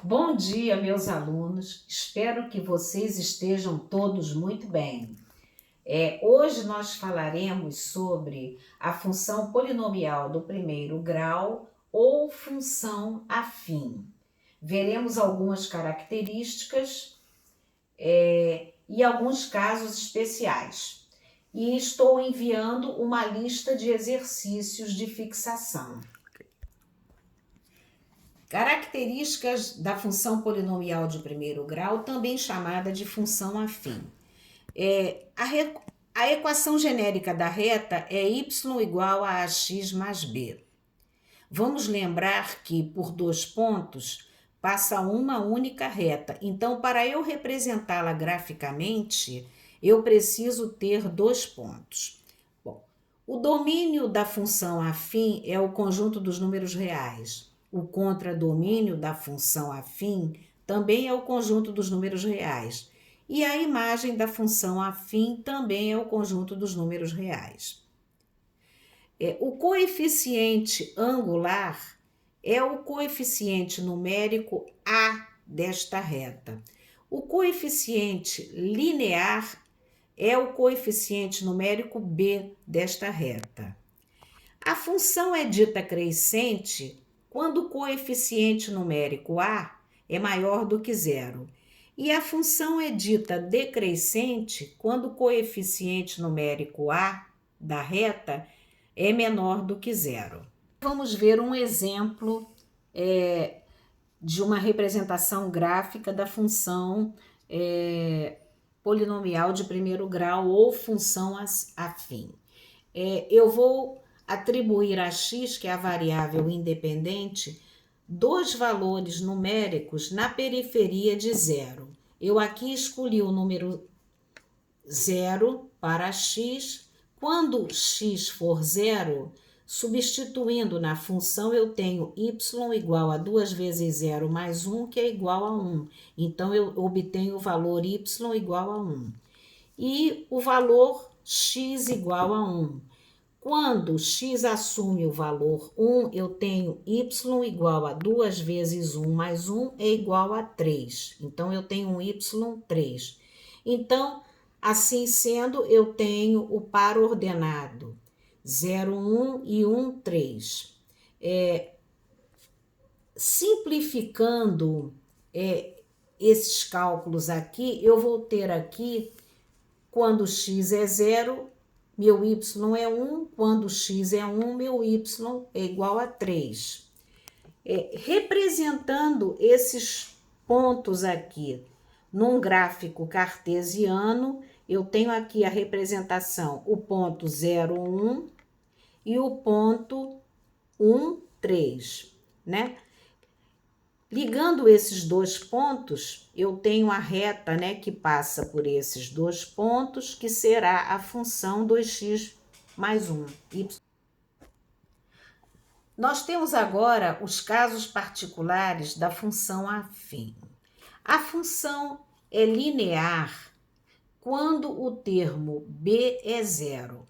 Bom dia, meus alunos. Espero que vocês estejam todos muito bem. Hoje nós falaremos sobre a função polinomial do primeiro grau ou função afim. Veremos algumas características e alguns casos especiais. E estou enviando uma lista de exercícios de fixação. Características da função polinomial de primeiro grau, também chamada de função afim. A equação genérica da reta é y igual a ax mais b. Vamos lembrar que por dois pontos passa uma única reta. Então, para eu representá-la graficamente, eu preciso ter dois pontos. Bom, o domínio da função afim é o conjunto dos números reais. O contradomínio da função afim também é o conjunto dos números reais. E a imagem da função afim também é o conjunto dos números reais. O coeficiente angular é o coeficiente numérico A desta reta. O coeficiente linear é o coeficiente numérico B desta reta. A função é dita crescente quando o coeficiente numérico A é maior do que zero. E a função é dita decrescente quando o coeficiente numérico A da reta é menor do que zero. Vamos ver um exemplo de uma representação gráfica da função polinomial de primeiro grau ou função afim. Eu vou atribuir a x, que é a variável independente, dois valores numéricos na periferia de zero. Eu aqui escolhi o número 0 para x. Quando x for zero, substituindo na função, eu tenho y igual a 2 vezes 0 mais 1, que é igual a 1. Então, eu obtenho o valor y igual a 1. E o valor x igual a 1. Quando x assume o valor 1, eu tenho y igual a 2 vezes 1 mais 1 é igual a 3. Então, eu tenho um y 3. Então, assim sendo, eu tenho o par ordenado 0, 1 e 1, 3. Simplificando esses cálculos aqui, eu vou ter aqui, quando x é 0, meu y é 1, quando x é 1, meu y é igual a 3. Representando esses pontos aqui num gráfico cartesiano, eu tenho aqui a representação, o ponto 0, 1 e o ponto 1, 3, né? Ligando esses dois pontos, eu tenho a reta, né, que passa por esses dois pontos, que será a função 2x mais 1. Nós temos agora os casos particulares da função afim. A função é linear quando o termo b é zero.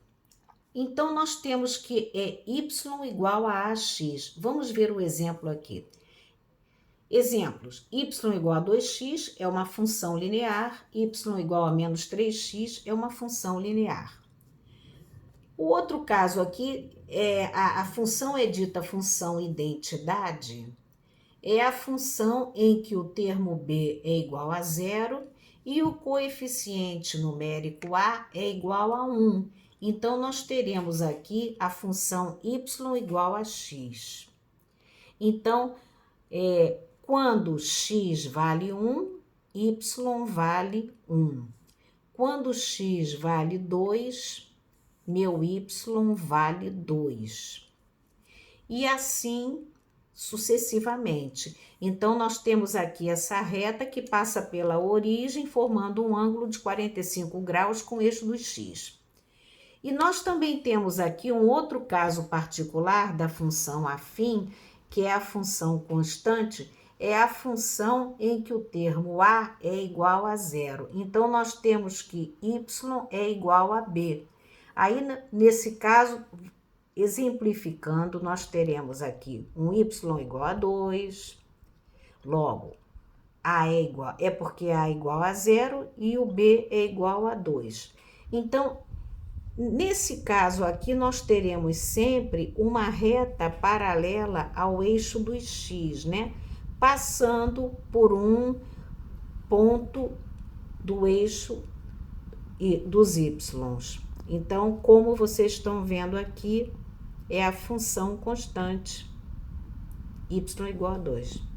Então, nós temos que y igual a ax. Vamos ver o exemplo aqui. Exemplos, y igual a 2x é uma função linear, y igual a menos 3x é uma função linear. O outro caso aqui, a função é dita função identidade, é a função em que o termo b é igual a zero e o coeficiente numérico a é igual a 1. Então, nós teremos aqui a função y igual a x. Então, quando x vale 1, y vale 1. Quando x vale 2, meu y vale 2. E assim sucessivamente. Então, nós temos aqui essa reta que passa pela origem, formando um ângulo de 45 graus com o eixo do x. E nós também temos aqui um outro caso particular da função afim, que é a função constante, é a função em que o termo a é igual a zero. Então, nós temos que y é igual a b. Aí, nesse caso, exemplificando, nós teremos aqui um y igual a 2. Logo, A é igual, é porque A é igual a 0 e o B é igual a 2. Então, nesse caso aqui, nós teremos sempre uma reta paralela ao eixo dos x, né? Passando por um ponto do eixo dos y. Então, como vocês estão vendo aqui, é a função constante y igual a 2.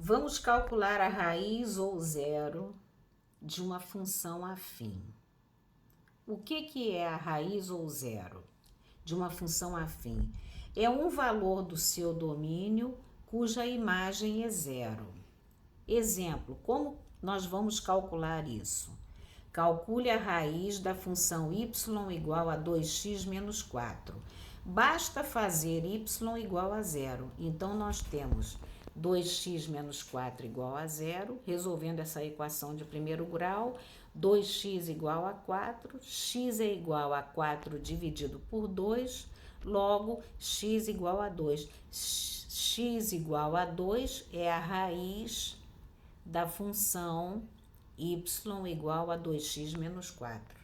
Vamos calcular a raiz ou zero de uma função afim. O que é a raiz ou zero de uma função afim? É um valor do seu domínio cuja imagem é zero. Exemplo, como nós vamos calcular isso? Calcule a raiz da função y igual a 2x menos 4. Basta fazer y igual a zero. Então, nós temos 2x menos 4 igual a zero. Resolvendo essa equação de primeiro grau, 2x igual a 4. X é igual a 4 dividido por 2. Logo, x igual a 2. X igual a 2 é a raiz da função y igual a 2x menos 4.